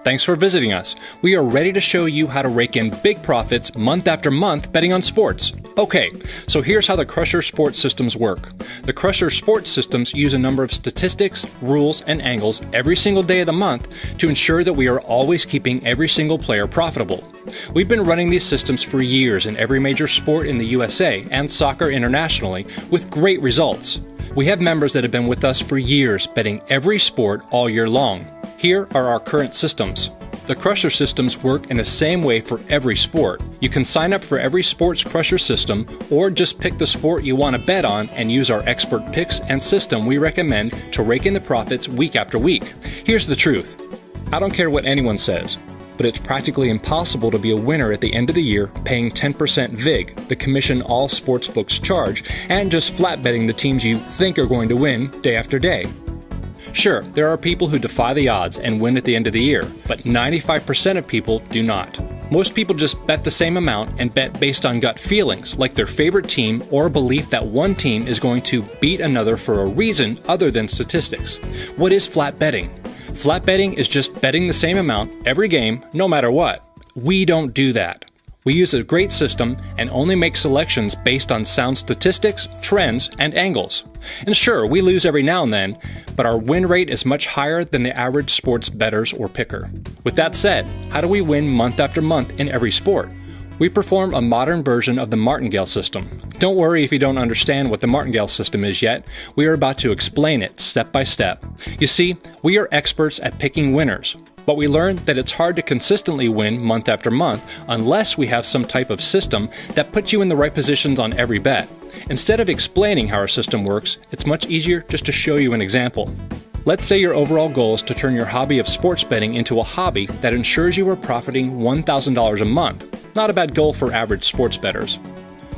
Thanks for visiting us. We are ready to show you how to rake in big profits month after month betting on sports. Okay, so here's how the Crusher Sports Systems work. The Crusher Sports Systems use a number of statistics, rules, and angles every single day of the month to ensure that we are always keeping every single player profitable. We've been running these systems for years in every major sport in the USA and soccer internationally with great results. We have members that have been with us for years betting every sport all year long. Here are our current systems. The Crusher systems work in the same way for every sport. You can sign up for every sports Crusher system or just pick the sport you want to bet on and use our expert picks and system we recommend to rake in the profits week after week. Here's the truth. I don't care what anyone says, but it's practically impossible to be a winner at the end of the year paying 10% VIG, the commission all sportsbooks charge, and just flat betting the teams you think are going to win day after day. Sure, there are people who defy the odds and win at the end of the year, but 95% of people do not. Most people just bet the same amount and bet based on gut feelings, like their favorite team or a belief that one team is going to beat another for a reason other than statistics. What is flat betting? Flat betting is just betting the same amount every game, no matter what. We don't do that. We use a great system and only make selections based on sound statistics, trends, and angles. And sure, we lose every now and then, but our win rate is much higher than the average sports bettors or picker. With that said, how do we win month after month in every sport? We perform a modern version of the martingale system. Don't worry if you don't understand what the martingale system is yet. We are about to explain it step by step. You see, we are experts at picking winners, but we learned that it's hard to consistently win month after month unless we have some type of system that puts you in the right positions on every bet. Instead of explaining how our system works, it's much easier just to show you an example. Let's say your overall goal is to turn your hobby of sports betting into a hobby that ensures you are profiting $1,000 a month. Not a bad goal for average sports bettors.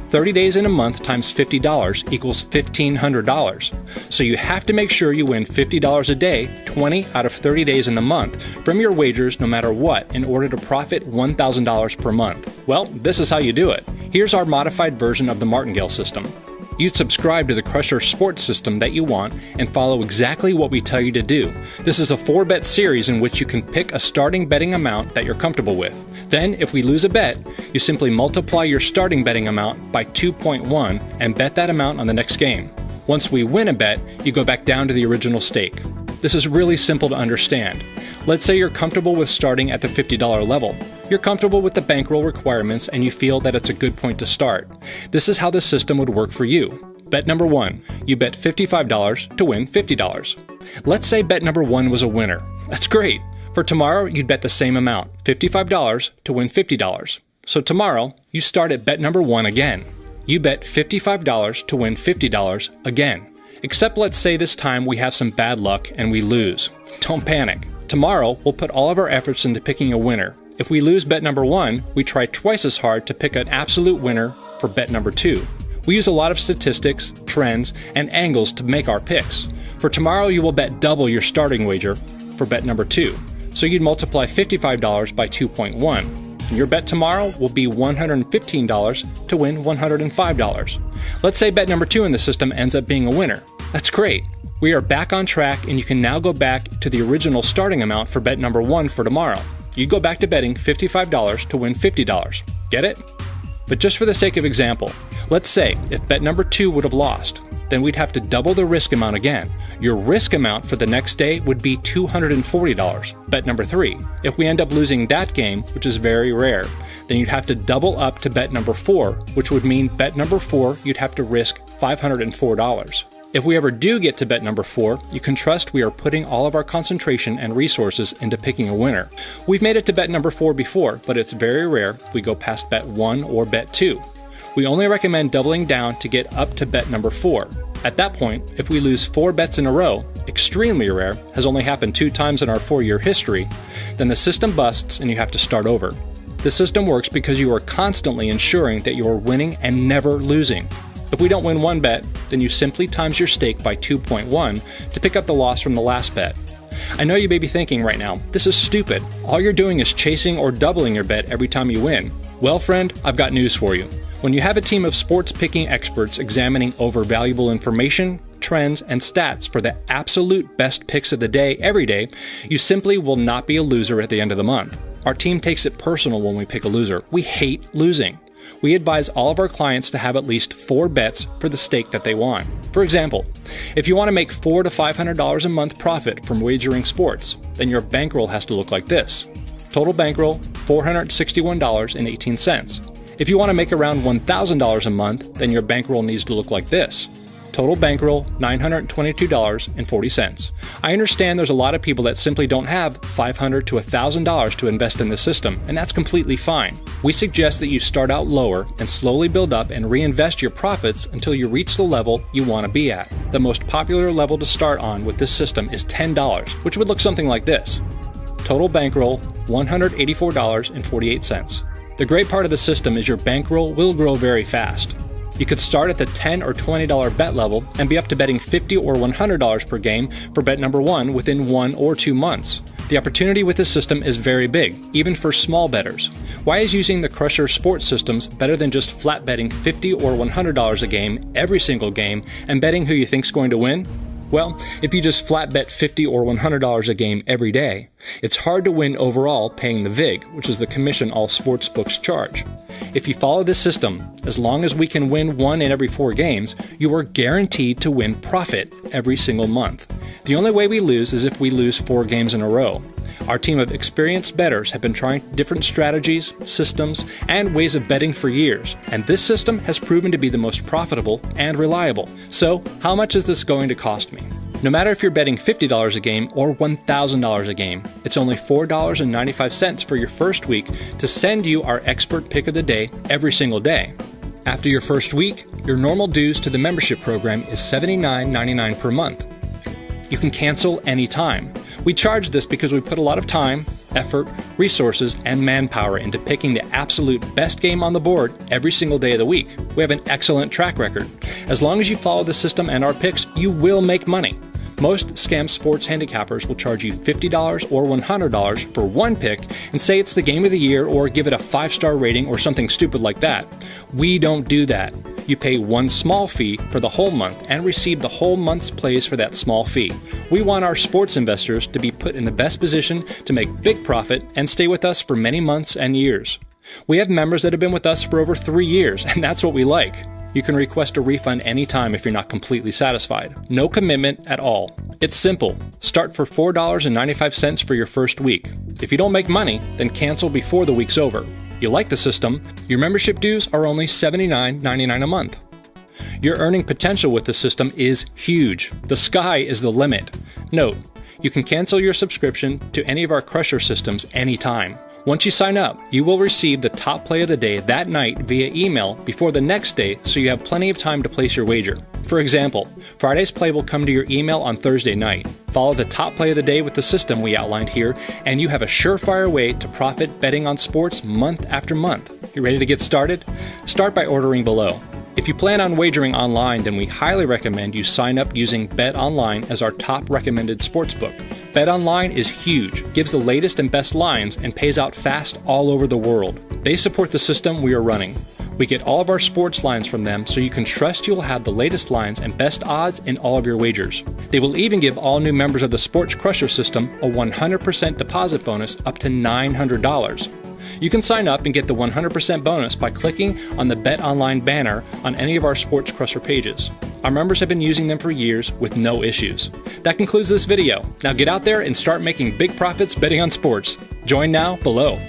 30 days in a month times $50 equals $1,500. So you have to make sure you win $50 a day, 20 out of 30 days in the month, from your wagers no matter what, in order to profit $1,000 per month. Well, this is how you do it. Here's our modified version of the martingale system. You'd subscribe to the Crusher Sports System that you want and follow exactly what we tell you to do. This is a 4-bet series in which you can pick a starting betting amount that you're comfortable with. Then, if we lose a bet, you simply multiply your starting betting amount by 2.1 and bet that amount on the next game. Once we win a bet, you go back down to the original stake. This is really simple to understand. Let's say you're comfortable with starting at the $50 level. You're comfortable with the bankroll requirements and you feel that it's a good point to start. This is how the system would work for you. Bet number 1. You bet $55 to win $50. Let's say bet number 1 was a winner. That's great. For tomorrow, you'd bet the same amount, $55 to win $50. So tomorrow, you start at bet number 1 again. You bet $55 to win $50 again. Except let's say this time we have some bad luck and we lose. Don't panic. Tomorrow, we'll put all of our efforts into picking a winner. If we lose bet number 1, we try twice as hard to pick an absolute winner for bet number 2. We use a lot of statistics, trends, and angles to make our picks. For tomorrow, you will bet double your starting wager for bet number 2. So you'd multiply $55 by 2.1. Your bet tomorrow will be $115 to win $105. Let's say bet number 2 in the system ends up being a winner. That's great. We are back on track and you can now go back to the original starting amount for bet number 1 for tomorrow. You go back to betting $55 to win $50. Get it? But just for the sake of example, let's say if bet number 2 would have lost, then we'd have to double the risk amount again. Your risk amount for the next day would be $240, bet number 3. If we end up losing that game, which is very rare, then you'd have to double up to bet number 4, which would mean bet number 4 you'd have to risk $504. If we ever do get to bet number 4, you can trust we are putting all of our concentration and resources into picking a winner. We've made it to bet number 4 before, but it's very rare we go past bet 1 or bet 2. We only recommend doubling down to get up to bet number 4. At that point, if we lose 4 bets in a row, extremely rare, has only happened 2 times in our 4-year history, then the system busts and you have to start over. The system works because you are constantly ensuring that you are winning and never losing. If we don't win 1 bet, then you simply times your stake by 2.1 to pick up the loss from the last bet. I know you may be thinking right now, this is stupid. All you're doing is chasing or doubling your bet every time you win. Well, friend, I've got news for you. When you have a team of sports picking experts examining over valuable information, trends, and stats for the absolute best picks of the day every day, you simply will not be a loser at the end of the month. Our team takes it personal when we pick a loser. We hate losing. We advise all of our clients to have at least 4 bets for the stake that they want. For example, if you want to make $400 to $500 a month profit from wagering sports, then your bankroll has to look like this. Total bankroll, $461.18. If you want to make around $1,000 a month, then your bankroll needs to look like this. Total bankroll, $922.40. I understand there's a lot of people that simply don't have $500 to $1,000 to invest in the system, and that's completely fine. We suggest that you start out lower and slowly build up and reinvest your profits until you reach the level you want to be at. The most popular level to start on with this system is $10, which would look something like this. Total bankroll, $184.48. The great part of the system is your bankroll will grow very fast. You could start at the $10 or $20 bet level and be up to betting $50 or $100 per game for bet number 1 within 1 or 2 months. The opportunity with this system is very big, even for small bettors. Why is using the Crusher sports systems better than just flat betting $50 or $100 a game every single game and betting who you think's going to win? Well, if you just flat bet $50 or $100 a game every day, it's hard to win overall paying the VIG, which is the commission all sports books charge. If you follow this system, as long as we can win 1 in every 4 games, you are guaranteed to win profit every single month. The only way we lose is if we lose 4 games in a row. Our team of experienced bettors have been trying different strategies, systems, and ways of betting for years, and this system has proven to be the most profitable and reliable. So, how much is this going to cost me? No matter if you're betting $50 a game or $1,000 a game, it's only $4.95 for your first week to send you our expert pick of the day every single day. After your first week, your normal dues to the membership program is $79.99 per month. You can cancel anytime. We charge this because we put a lot of time, effort, resources, and manpower into picking the absolute best game on the board every single day of the week. We have an excellent track record. As long as you follow the system and our picks, you will make money. Most scam sports handicappers will charge you $50 or $100 for one pick and say it's the game of the year or give it a 5-star rating or something stupid like that. We don't do that. You pay one small fee for the whole month and receive the whole month's plays for that small fee. We want our sports investors to be put in the best position to make big profit and stay with us for many months and years. We have members that have been with us for over 3 years, and that's what we like. You can request a refund anytime if you're not completely satisfied. No commitment at all. It's simple. Start for $4.95 for your first week. If you don't make money, then cancel before the week's over. You like the system, your membership dues are only $79.99 a month. Your earning potential with the system is huge. The sky is the limit. Note, you can cancel your subscription to any of our Crusher systems anytime. Once you sign up, you will receive the top play of the day that night via email before the next day, so you have plenty of time to place your wager. For example, Friday's play will come to your email on Thursday night. Follow the top play of the day with the system we outlined here, and you have a surefire way to profit betting on sports month after month. You ready to get started? Start by ordering below. If you plan on wagering online, then we highly recommend you sign up using BetOnline as our top recommended sportsbook. BetOnline is huge, gives the latest and best lines, and pays out fast all over the world. They support the system we are running. We get all of our sports lines from them, so you can trust you'll have the latest lines and best odds in all of your wagers. They will even give all new members of the Sports Crusher system a 100% deposit bonus up to $900. You can sign up and get the 100% bonus by clicking on the BetOnline banner on any of our Sports Crusher pages. Our members have been using them for years with no issues. That concludes this video. Now get out there and start making big profits betting on sports. Join now below.